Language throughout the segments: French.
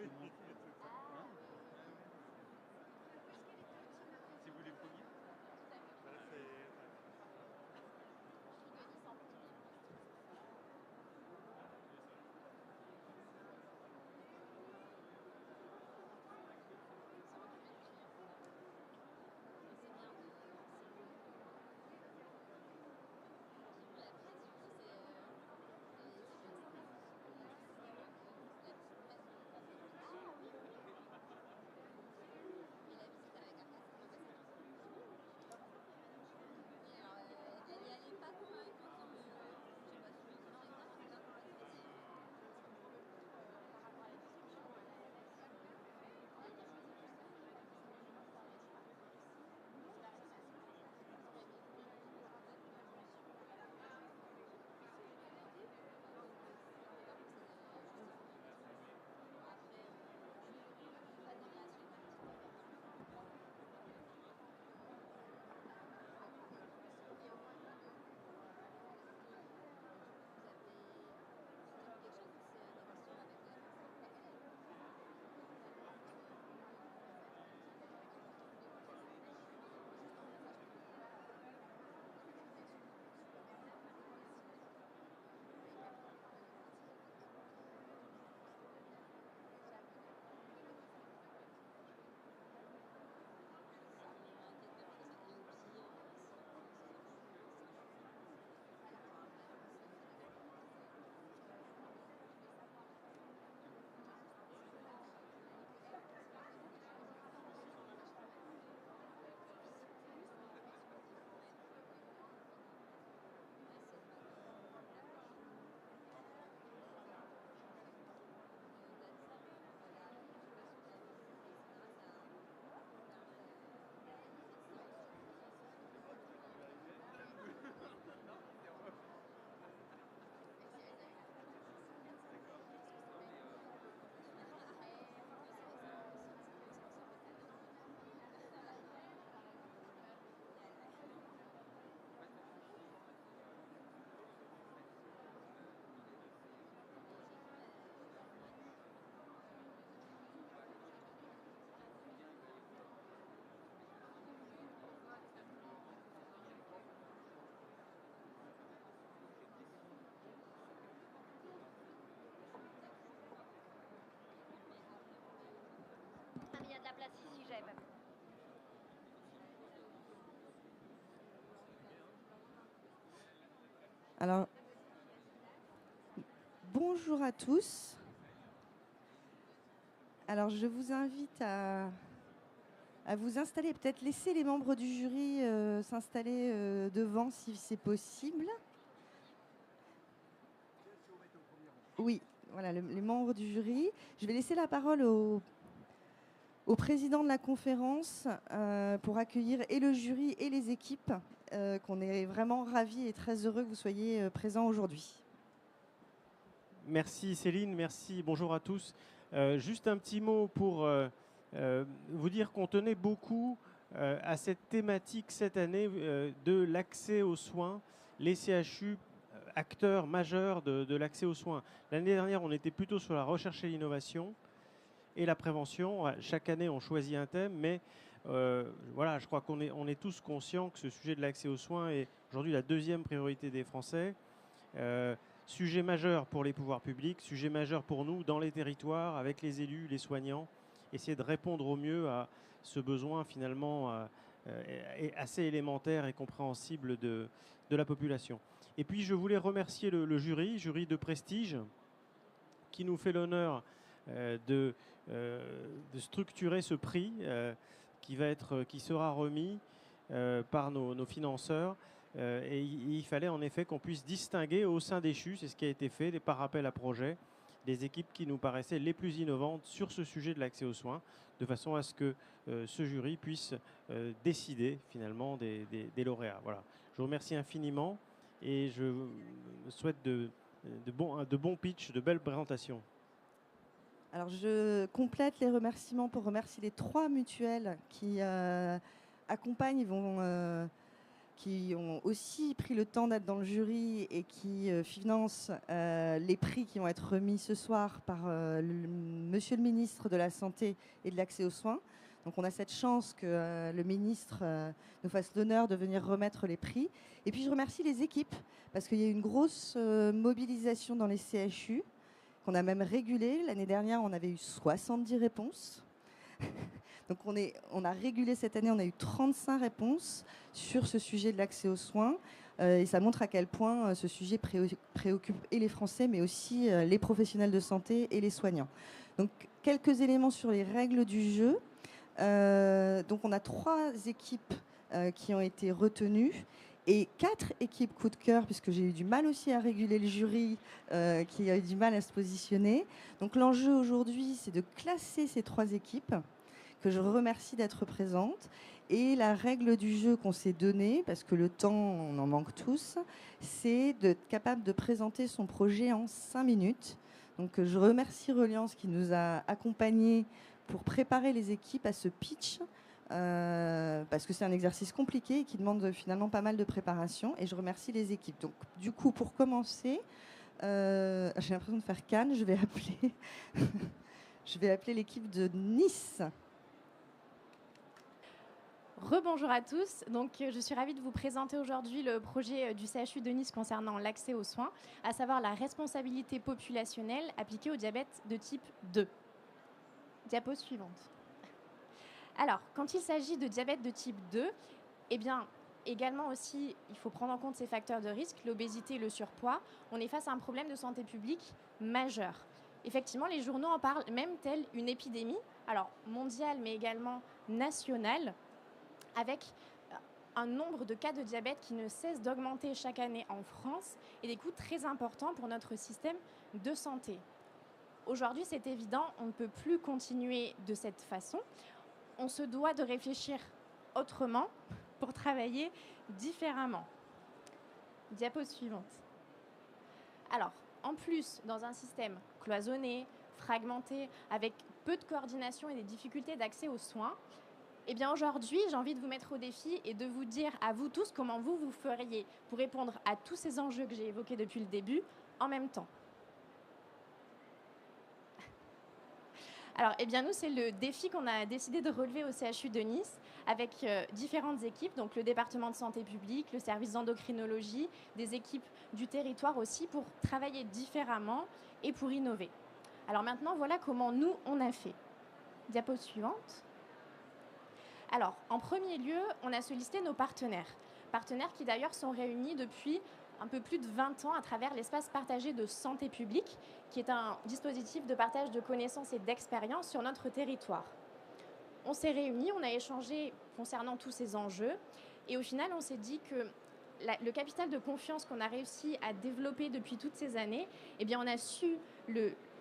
Si vous les preniez. Ah, mais il y a de la place ici, j'aime. Alors, bonjour à tous. Alors, je vous invite à vous installer, peut-être laisser les membres du jury s'installer devant si c'est possible. Oui, voilà, les membres du jury. Je vais laisser la parole au président de la conférence pour accueillir et le jury et les équipes, qu'on est vraiment ravis et très heureux que vous soyez présents aujourd'hui. Merci Céline, merci, bonjour à tous. Juste un petit mot pour vous dire qu'on tenait beaucoup à cette thématique cette année de l'accès aux soins, les CHU, acteurs majeurs de l'accès aux soins. L'année dernière, on était plutôt sur la recherche et l'innovation et la prévention. Chaque année, on choisit un thème, mais voilà, je crois qu'on est tous conscients que ce sujet de l'accès aux soins est aujourd'hui la deuxième priorité des Français. Sujet majeur pour les pouvoirs publics, sujet majeur pour nous dans les territoires, avec les élus, les soignants, essayer de répondre au mieux à ce besoin finalement assez élémentaire et compréhensible de la population. Et puis je voulais remercier le jury de prestige, qui nous fait l'honneur de structurer ce prix qui sera remis par nos financeurs. Et il fallait en effet qu'on puisse distinguer au sein des CHU, c'est ce qui a été fait, par appel à projet, les équipes qui nous paraissaient les plus innovantes sur ce sujet de l'accès aux soins, de façon à ce que ce jury puisse décider finalement des lauréats. Voilà. Je vous remercie infiniment et je souhaite de bons pitchs, de belles présentations. Alors, je complète les remerciements pour remercier les 3 mutuelles qui accompagnent, qui ont aussi pris le temps d'être dans le jury et qui financent les prix qui vont être remis ce soir par Monsieur le ministre de la Santé et de l'Accès aux soins. Donc on a cette chance que le ministre nous fasse l'honneur de venir remettre les prix. Et puis je remercie les équipes parce qu'il y a eu une grosse mobilisation dans les CHU qu'on a même régulé. L'année dernière, on avait eu 70 réponses. Donc on a régulé cette année, on a eu 35 réponses sur ce sujet de l'accès aux soins. Et ça montre à quel point ce sujet préoccupe et les Français, mais aussi les professionnels de santé et les soignants. Donc quelques éléments sur les règles du jeu. Donc on a 3 équipes qui ont été retenues et 4 équipes coup de cœur, puisque j'ai eu du mal aussi à réguler le jury qui a eu du mal à se positionner. Donc l'enjeu aujourd'hui, c'est de classer ces 3 équipes que je remercie d'être présentes. Et la règle du jeu qu'on s'est donnée, parce que le temps, on en manque tous, c'est d'être capable de présenter son projet en 5 minutes. Donc je remercie Reliance qui nous a accompagnés pour préparer les équipes à ce pitch, parce que c'est un exercice compliqué et qui demande finalement pas mal de préparation. Et je remercie les équipes. Donc du coup, pour commencer, j'ai l'impression de faire Cannes, je vais appeler l'équipe de Nice. Rebonjour à tous. Donc, je suis ravie de vous présenter aujourd'hui le projet du CHU de Nice concernant l'accès aux soins, à savoir la responsabilité populationnelle appliquée au diabète de type 2. Diapo suivante. Alors, quand il s'agit de diabète de type 2, eh bien, également aussi, il faut prendre en compte ces facteurs de risque, l'obésité et le surpoids. On est face à un problème de santé publique majeur. Effectivement, les journaux en parlent même telle une épidémie, alors mondiale mais également nationale, avec un nombre de cas de diabète qui ne cesse d'augmenter chaque année en France et des coûts très importants pour notre système de santé. Aujourd'hui, c'est évident, on ne peut plus continuer de cette façon. On se doit de réfléchir autrement pour travailler différemment. Diapo suivante. Alors, en plus, dans un système cloisonné, fragmenté, avec peu de coordination et des difficultés d'accès aux soins, eh bien aujourd'hui, j'ai envie de vous mettre au défi et de vous dire à vous tous comment vous feriez pour répondre à tous ces enjeux que j'ai évoqués depuis le début en même temps. Alors, eh bien nous, c'est le défi qu'on a décidé de relever au CHU de Nice avec différentes équipes, donc le département de santé publique, le service d'endocrinologie, des équipes du territoire aussi pour travailler différemment et pour innover. Alors maintenant, voilà comment nous, on a fait. Diapo suivante. Alors, en premier lieu, on a sollicité nos partenaires. Partenaires qui d'ailleurs sont réunis depuis un peu plus de 20 ans à travers l'espace partagé de santé publique, qui est un dispositif de partage de connaissances et d'expériences sur notre territoire. On s'est réunis, on a échangé concernant tous ces enjeux, et au final, on s'est dit que le capital de confiance qu'on a réussi à développer depuis toutes ces années, eh bien, on a su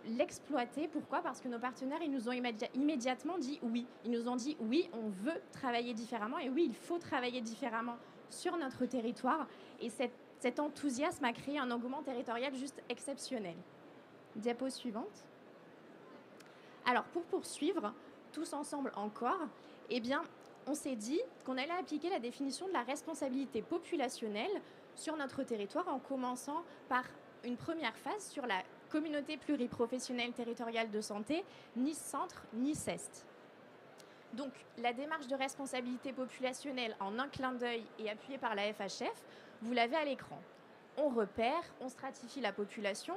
l'exploiter. Pourquoi ? Parce que nos partenaires, ils nous ont immédiatement dit oui. Ils nous ont dit oui, on veut travailler différemment, et oui, il faut travailler différemment sur notre territoire, et cet enthousiasme a créé un engouement territorial juste exceptionnel. Diapo suivante. Alors, pour poursuivre, tous ensemble encore, eh bien, on s'est dit qu'on allait appliquer la définition de la responsabilité populationnelle sur notre territoire en commençant par une première phase sur la communauté pluriprofessionnelle territoriale de santé Nice Centre, Nice Est. Donc, la démarche de responsabilité populationnelle en un clin d'œil et appuyée par la FHF, vous l'avez à l'écran. On repère, on stratifie la population,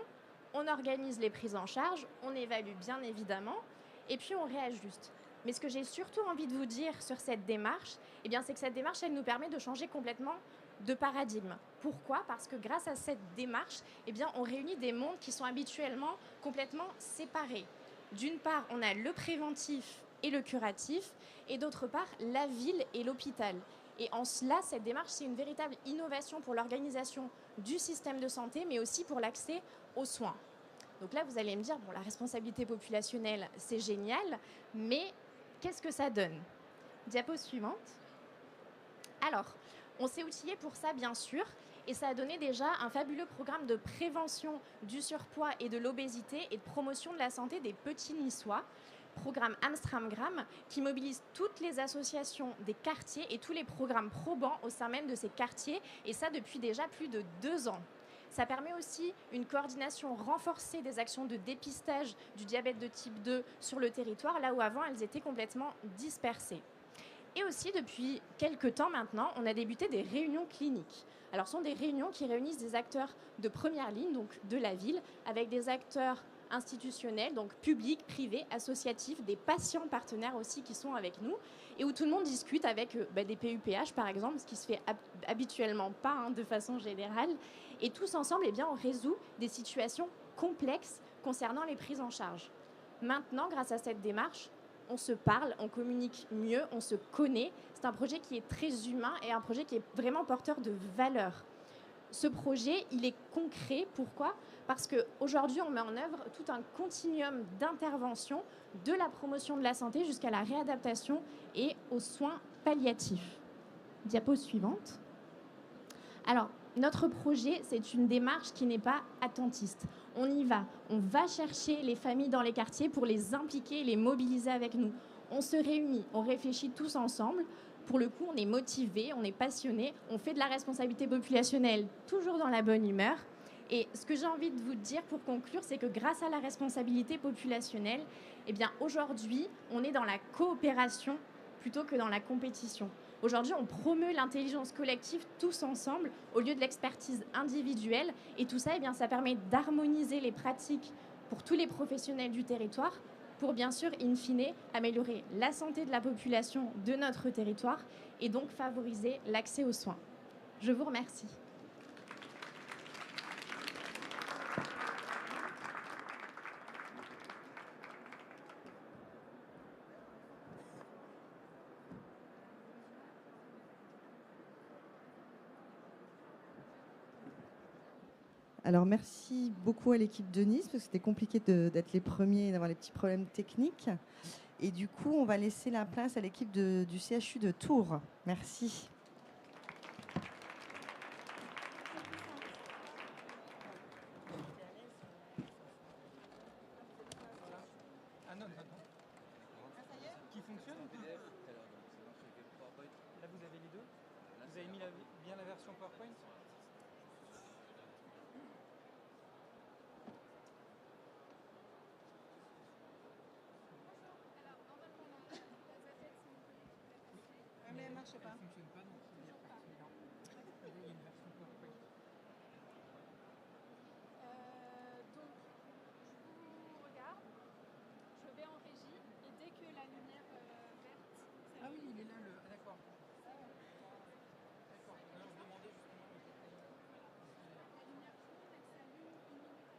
on organise les prises en charge, on évalue bien évidemment, et puis on réajuste. Mais ce que j'ai surtout envie de vous dire sur cette démarche, eh bien, c'est que cette démarche, elle nous permet de changer complètement de paradigme. Pourquoi ? Parce que grâce à cette démarche, eh bien, on réunit des mondes qui sont habituellement complètement séparés. D'une part, on a le préventif et le curatif, et d'autre part, la ville et l'hôpital. Et en cela, cette démarche, c'est une véritable innovation pour l'organisation du système de santé, mais aussi pour l'accès aux soins. Donc là, vous allez me dire, bon, la responsabilité populationnelle, c'est génial, mais qu'est-ce que ça donne ? Diapo suivante. Alors, on s'est outillé pour ça, bien sûr, et ça a donné déjà un fabuleux programme de prévention du surpoids et de l'obésité et de promotion de la santé des petits Niçois, programme Amstramgram qui mobilise toutes les associations des quartiers et tous les programmes probants au sein même de ces quartiers, et ça depuis déjà plus de 2 ans. Ça permet aussi une coordination renforcée des actions de dépistage du diabète de type 2 sur le territoire, là où avant elles étaient complètement dispersées. Et aussi, depuis quelques temps maintenant, on a débuté des réunions cliniques. Alors, ce sont des réunions qui réunissent des acteurs de première ligne, donc de la ville, avec des acteurs institutionnels, donc publics, privés, associatifs, des patients partenaires aussi qui sont avec nous, et où tout le monde discute avec des PUPH, par exemple, ce qui se fait habituellement pas de façon générale. Et tous ensemble, on résout des situations complexes concernant les prises en charge. Maintenant, grâce à cette démarche, on se parle, on communique mieux, on se connaît. C'est un projet qui est très humain et un projet qui est vraiment porteur de valeurs. Ce projet, il est concret. Pourquoi ? Parce qu'aujourd'hui, on met en œuvre tout un continuum d'intervention de la promotion de la santé jusqu'à la réadaptation et aux soins palliatifs. Diapo suivante. Alors, notre projet, c'est une démarche qui n'est pas attentiste. On y va, on va chercher les familles dans les quartiers pour les impliquer, les mobiliser avec nous. On se réunit, on réfléchit tous ensemble. Pour le coup, on est motivés, on est passionnés, on fait de la responsabilité populationnelle toujours dans la bonne humeur. Et ce que j'ai envie de vous dire pour conclure, c'est que grâce à la responsabilité populationnelle, aujourd'hui, on est dans la coopération plutôt que dans la compétition. Aujourd'hui, on promeut l'intelligence collective tous ensemble au lieu de l'expertise individuelle. Et tout ça, ça permet d'harmoniser les pratiques pour tous les professionnels du territoire pour, bien sûr, in fine, améliorer la santé de la population de notre territoire et donc favoriser l'accès aux soins. Je vous remercie. Alors, merci beaucoup à l'équipe de Nice, parce que c'était compliqué d'être les premiers et d'avoir les petits problèmes techniques. Et du coup, on va laisser la place à l'équipe du CHU de Tours. Merci. Ah non. Qui fonctionne ou pas? Là, vous avez les deux? Vous avez mis bien la version PowerPoint? Mais elle marche pas. Elle ne fonctionne pas, donc il y a une version PowerPoint. Donc, je vous regarde, je vais en régie, et dès que la lumière verte... Ah oui, il est là, ah, d'accord. D'accord. Alors, je demandais justement... La lumière jaune, elle s'allume 1 minute avant.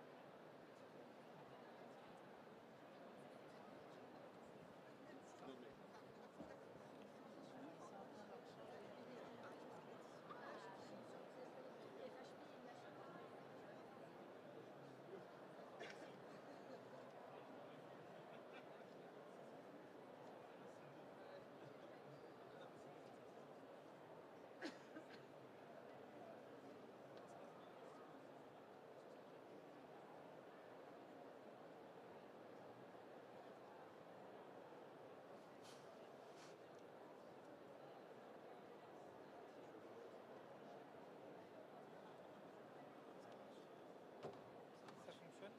Ça fonctionne?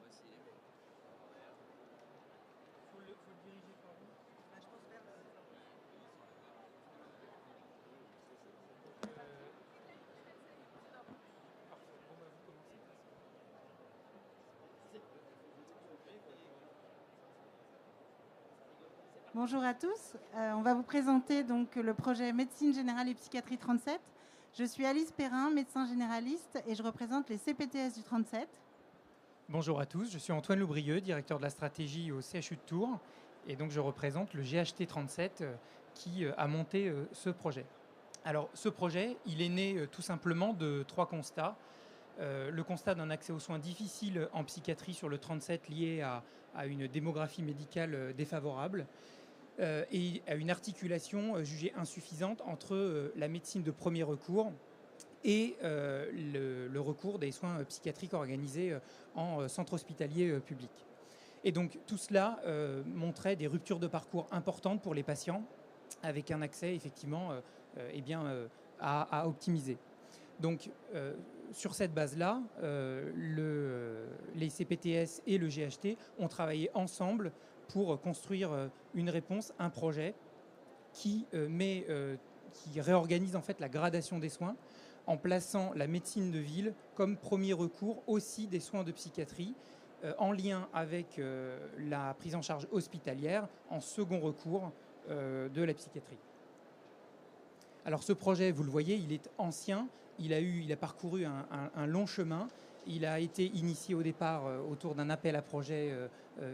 Faut le diriger par où? Je pense vers parfait. Bon, vous commencez. Bonjour à tous, on va vous présenter donc le projet Médecine Générale et Psychiatrie 37. Je suis Alice Perrin, médecin généraliste et je représente les CPTS du 37. Bonjour à tous, je suis Antoine Loubrieux, directeur de la stratégie au CHU de Tours et donc je représente le GHT 37 qui a monté ce projet. Alors ce projet, il est né tout simplement de 3 constats. Le constat d'un accès aux soins difficile en psychiatrie sur le 37 lié à une démographie médicale défavorable et à une articulation jugée insuffisante entre la médecine de premier recours et le recours des soins psychiatriques organisés en centre hospitalier public. Et donc tout cela montrait des ruptures de parcours importantes pour les patients, avec un accès effectivement à optimiser. Donc sur cette base-là, les CPTS et le GHT ont travaillé ensemble pour construire une réponse, un projet qui réorganise en fait la gradation des soins en plaçant la médecine de ville comme premier recours aussi des soins de psychiatrie, en lien avec la prise en charge hospitalière, en second recours de la psychiatrie. Alors ce projet, vous le voyez, il est ancien, il a parcouru un long chemin, il a été initié au départ autour d'un appel à projet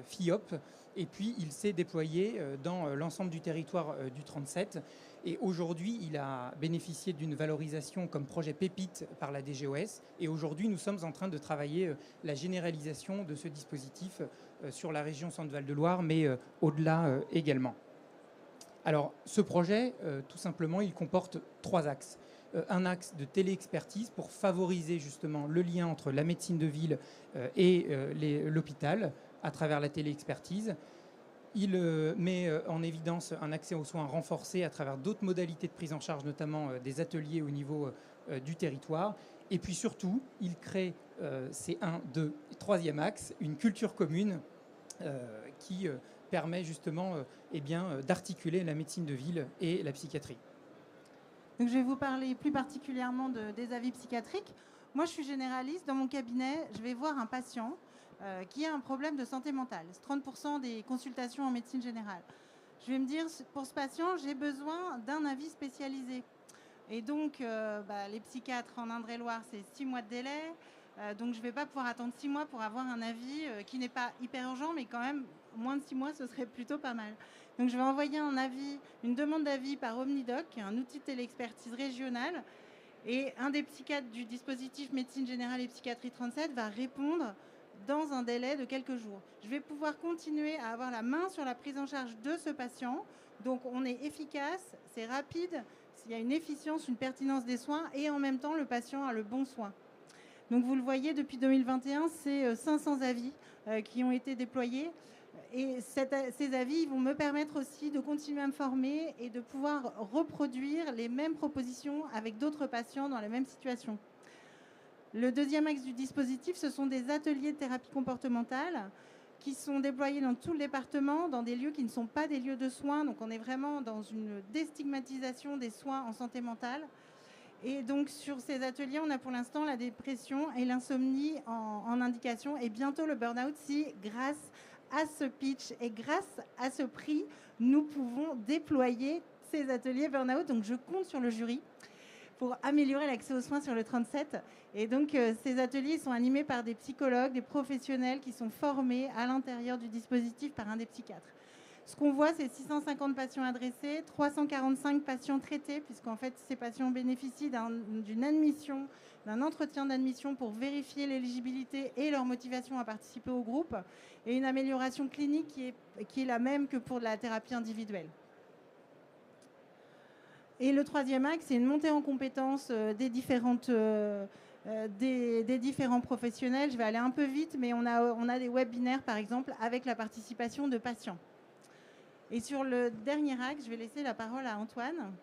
FIOP, et puis il s'est déployé dans l'ensemble du territoire du 37. Et aujourd'hui, il a bénéficié d'une valorisation comme projet pépite par la DGOS. Et aujourd'hui, nous sommes en train de travailler la généralisation de ce dispositif sur la région Centre-Val de Loire, mais au-delà également. Alors, ce projet, tout simplement, il comporte 3 axes. Un axe de téléexpertise pour favoriser justement le lien entre la médecine de ville et l'hôpital à travers la téléexpertise. Il met en évidence un accès aux soins renforcé à travers d'autres modalités de prise en charge, notamment des ateliers au niveau du territoire. Et puis surtout, il crée, c'est 1, 2, 3e axe, une culture commune qui permet justement d'articuler la médecine de ville et la psychiatrie. Donc, je vais vous parler plus particulièrement des avis psychiatriques. Moi, je suis généraliste. Dans mon cabinet, je vais voir un patient qui a un problème de santé mentale. C'est 30% des consultations en médecine générale. Je vais me dire, pour ce patient, j'ai besoin d'un avis spécialisé. Et donc, les psychiatres en Indre-et-Loire, c'est 6 mois de délai. Donc, je ne vais pas pouvoir attendre 6 mois pour avoir un avis qui n'est pas hyper urgent, mais quand même, moins de 6 mois, ce serait plutôt pas mal. Donc, je vais envoyer une demande d'avis par Omnidoc, qui est un outil de téléexpertise régionale. Et un des psychiatres du dispositif médecine générale et psychiatrie 37 va répondre dans un délai de quelques jours. Je vais pouvoir continuer à avoir la main sur la prise en charge de ce patient. Donc, on est efficace, c'est rapide, il y a une efficience, une pertinence des soins et en même temps, le patient a le bon soin. Donc, vous le voyez, depuis 2021, c'est 500 avis qui ont été déployés. Et ces avis vont me permettre aussi de continuer à me former et de pouvoir reproduire les mêmes propositions avec d'autres patients dans la même situation. Le deuxième axe du dispositif, ce sont des ateliers de thérapie comportementale qui sont déployés dans tout le département, dans des lieux qui ne sont pas des lieux de soins. Donc, on est vraiment dans une déstigmatisation des soins en santé mentale. Et donc, sur ces ateliers, on a pour l'instant la dépression et l'insomnie en indication et bientôt le burn-out si, grâce à ce pitch et grâce à ce prix, nous pouvons déployer ces ateliers burn-out. Donc, je compte sur le jury pour améliorer l'accès aux soins sur le 37. Et donc, ces ateliers sont animés par des psychologues, des professionnels qui sont formés à l'intérieur du dispositif par un des psychiatres. Ce qu'on voit, c'est 650 patients adressés, 345 patients traités, puisqu'en fait, ces patients bénéficient d'une admission, d'un entretien d'admission pour vérifier l'éligibilité et leur motivation à participer au groupe, et une amélioration clinique qui est la même que pour la thérapie individuelle. Et le troisième axe, c'est une montée en compétences des différents professionnels. Je vais aller un peu vite, mais on a des webinaires, par exemple, avec la participation de patients. Et sur le dernier axe, je vais laisser la parole à Antoine.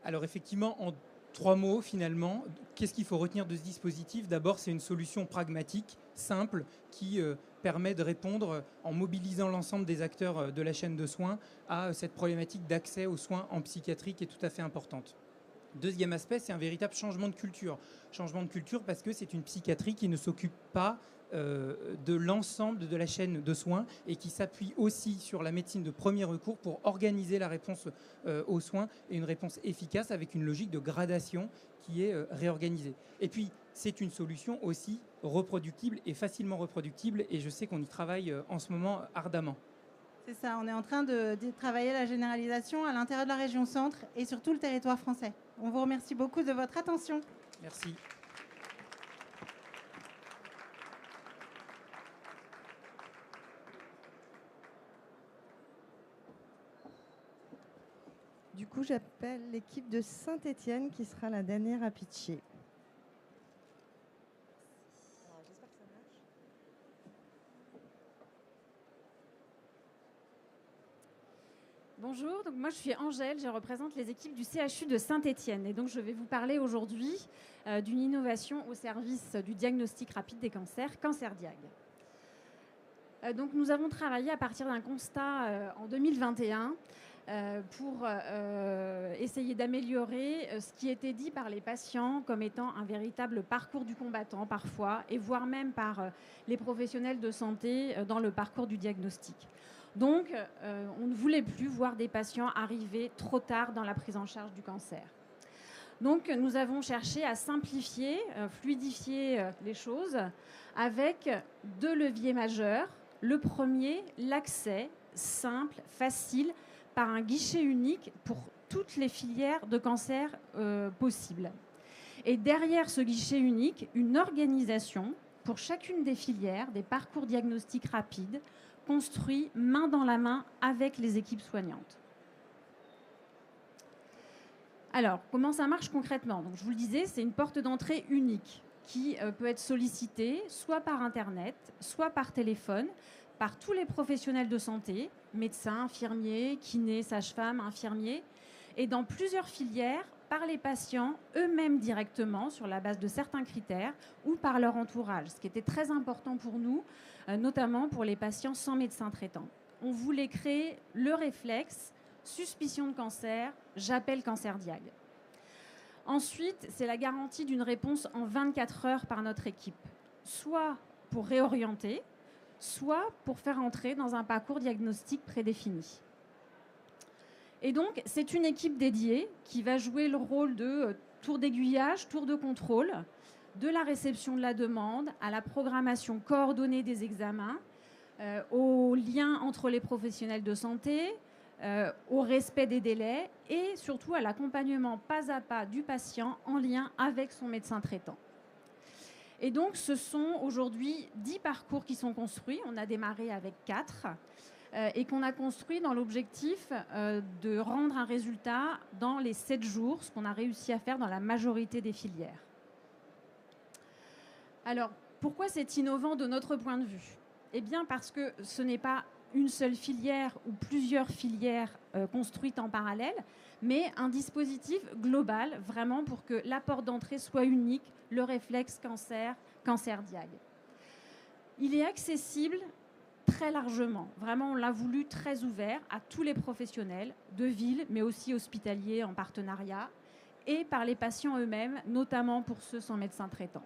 Alors effectivement, en 3 mots finalement, qu'est-ce qu'il faut retenir de ce dispositif? D'abord, c'est une solution pragmatique, simple, qui permet de répondre en mobilisant l'ensemble des acteurs de la chaîne de soins à cette problématique d'accès aux soins en psychiatrie qui est tout à fait importante. Deuxième aspect, c'est un véritable changement de culture. Changement de culture parce que c'est une psychiatrie qui ne s'occupe pas de l'ensemble de la chaîne de soins et qui s'appuie aussi sur la médecine de premier recours pour organiser la réponse aux soins et une réponse efficace avec une logique de gradation qui est réorganisée. Et puis, c'est une solution aussi reproductible et facilement reproductible et je sais qu'on y travaille en ce moment ardemment. C'est ça, on est en train de travailler la généralisation à l'intérieur de la région centre et sur tout le territoire français. On vous remercie beaucoup de votre attention. Merci. Du coup, j'appelle l'équipe de Saint-Étienne qui sera la dernière à pitcher. Bonjour, donc moi je suis Angèle, je représente les équipes du CHU de Saint-Étienne et donc je vais vous parler aujourd'hui d'une innovation au service du diagnostic rapide des cancers, CancerDiag. Donc nous avons travaillé à partir d'un constat en 2021 pour essayer d'améliorer ce qui était dit par les patients comme étant un véritable parcours du combattant parfois, et voire même par les professionnels de santé dans le parcours du diagnostic. Donc on ne voulait plus voir des patients arriver trop tard dans la prise en charge du cancer. Donc nous avons cherché à simplifier, fluidifier les choses avec 2 leviers majeurs. Le premier, l'accès simple, facile, par un guichet unique pour toutes les filières de cancer possibles. Et derrière ce guichet unique, une organisation pour chacune des filières, des parcours diagnostiques rapides, construits main dans la main avec les équipes soignantes. Alors, comment ça marche concrètement? Donc, je vous le disais, c'est une porte d'entrée unique qui peut être sollicitée soit par Internet, soit par téléphone, par tous les professionnels de santé, médecins, infirmiers, kinés, sages-femmes, infirmiers, et dans plusieurs filières, par les patients eux-mêmes directement, sur la base de certains critères, ou par leur entourage, ce qui était très important pour nous, notamment pour les patients sans médecin traitant. On voulait créer le réflexe, suspicion de cancer, j'appelle CancerDiag. Ensuite, c'est la garantie d'une réponse en 24 heures par notre équipe, soit pour réorienter, soit pour faire entrer dans un parcours diagnostique prédéfini. Et donc, c'est une équipe dédiée qui va jouer le rôle de tour d'aiguillage, tour de contrôle, de la réception de la demande à la programmation coordonnée des examens, au lien entre les professionnels de santé, au respect des délais et surtout à l'accompagnement pas à pas du patient en lien avec son médecin traitant. Et donc, ce sont aujourd'hui 10 parcours qui sont construits. On a démarré avec 4 et qu'on a construit dans l'objectif de rendre un résultat dans les 7 jours, ce qu'on a réussi à faire dans la majorité des filières. Alors, pourquoi c'est innovant de notre point de vue? Eh bien, parce que ce n'est pas une seule filière ou plusieurs filières construites en parallèle, mais un dispositif global, vraiment pour que la porte d'entrée soit unique, le réflexe cancer, CancerDiag. Il est accessible très largement, vraiment on l'a voulu très ouvert à tous les professionnels de ville, mais aussi hospitaliers en partenariat, et par les patients eux-mêmes, notamment pour ceux sans médecin traitant.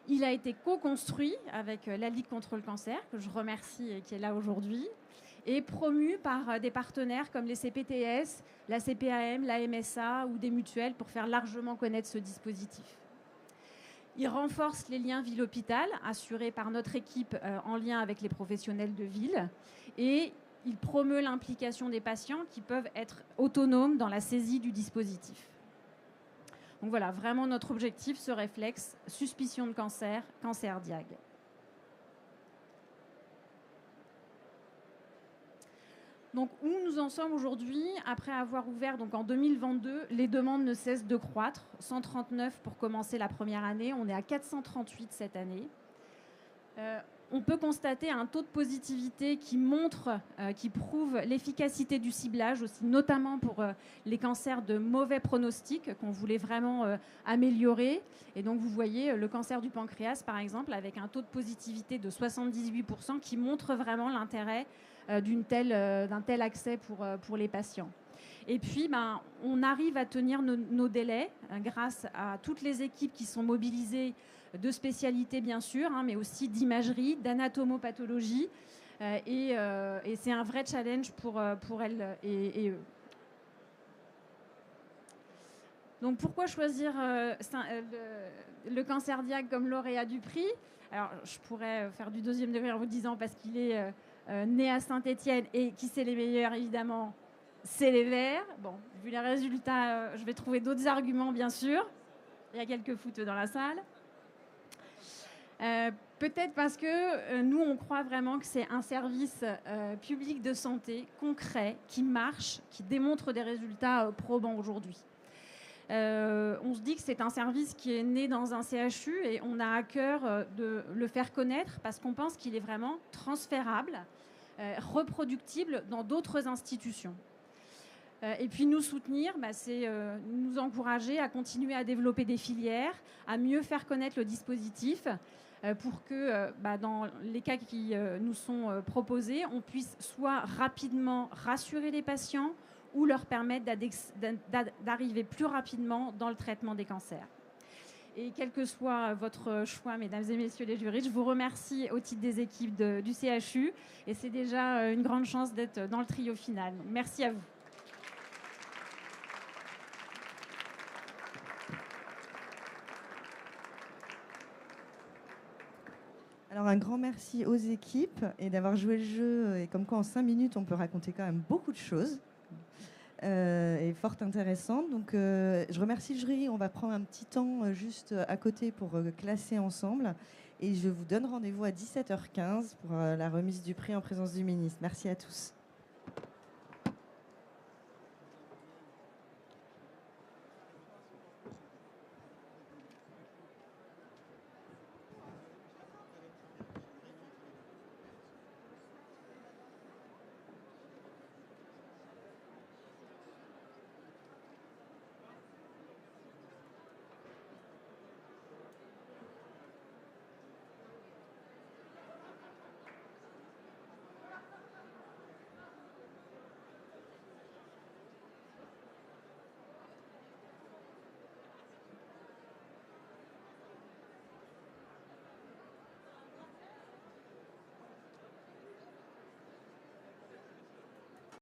Il a été co-construit avec la Ligue contre le cancer, que je remercie et qui est là aujourd'hui, et promu par des partenaires comme les CPTS, la CPAM, la MSA ou des mutuelles pour faire largement connaître ce dispositif. Il renforce les liens ville-hôpital assurés par notre équipe en lien avec les professionnels de ville, et il promeut l'implication des patients qui peuvent être autonomes dans la saisie du dispositif. Donc voilà, vraiment notre objectif, ce réflexe, suspicion de cancer, CancerDiag. Donc où nous en sommes aujourd'hui, après avoir ouvert donc en 2022, les demandes ne cessent de croître, 139 pour commencer la première année, on est à 438 cette année. On peut constater un taux de positivité qui montre, qui prouve l'efficacité du ciblage aussi, notamment pour les cancers de mauvais pronostic qu'on voulait vraiment améliorer. Et donc vous voyez le cancer du pancréas par exemple avec un taux de positivité de 78% qui montre vraiment l'intérêt d'un tel accès pour les patients. Et puis, on arrive à tenir nos délais grâce à toutes les équipes qui sont mobilisées de spécialités, bien sûr, mais aussi d'imagerie, d'anatomopathologie. Et c'est un vrai challenge pour elles et eux. Donc, pourquoi choisir le CancerDiag comme lauréat du prix? Alors, je pourrais faire du deuxième degré en vous disant parce qu'il est né à Saint-Étienne et qui c'est les meilleurs, évidemment, c'est les Verts. Bon, vu les résultats, je vais trouver d'autres arguments, bien sûr. Il y a quelques foot dans la salle. Peut-être parce que nous, on croit vraiment que c'est un service public de santé concret, qui marche, qui démontre des résultats probants aujourd'hui. On se dit que c'est un service qui est né dans un CHU et on a à cœur de le faire connaître parce qu'on pense qu'il est vraiment transférable reproductibles dans d'autres institutions. Et puis nous soutenir, c'est nous encourager à continuer à développer des filières, à mieux faire connaître le dispositif pour que dans les cas qui nous sont proposés, on puisse soit rapidement rassurer les patients ou leur permettre d'arriver plus rapidement dans le traitement des cancers. Et quel que soit votre choix, mesdames et messieurs les jurys, je vous remercie au titre des équipes du CHU. Et c'est déjà une grande chance d'être dans le trio final. Merci à vous. Alors un grand merci aux équipes et d'avoir joué le jeu. Et comme quoi en 5 minutes, on peut raconter quand même beaucoup de choses. Et fort intéressante. Donc, je remercie le jury. On va prendre un petit temps juste à côté pour classer ensemble. Et je vous donne rendez-vous à 17h15 pour la remise du prix en présence du ministre. Merci à tous.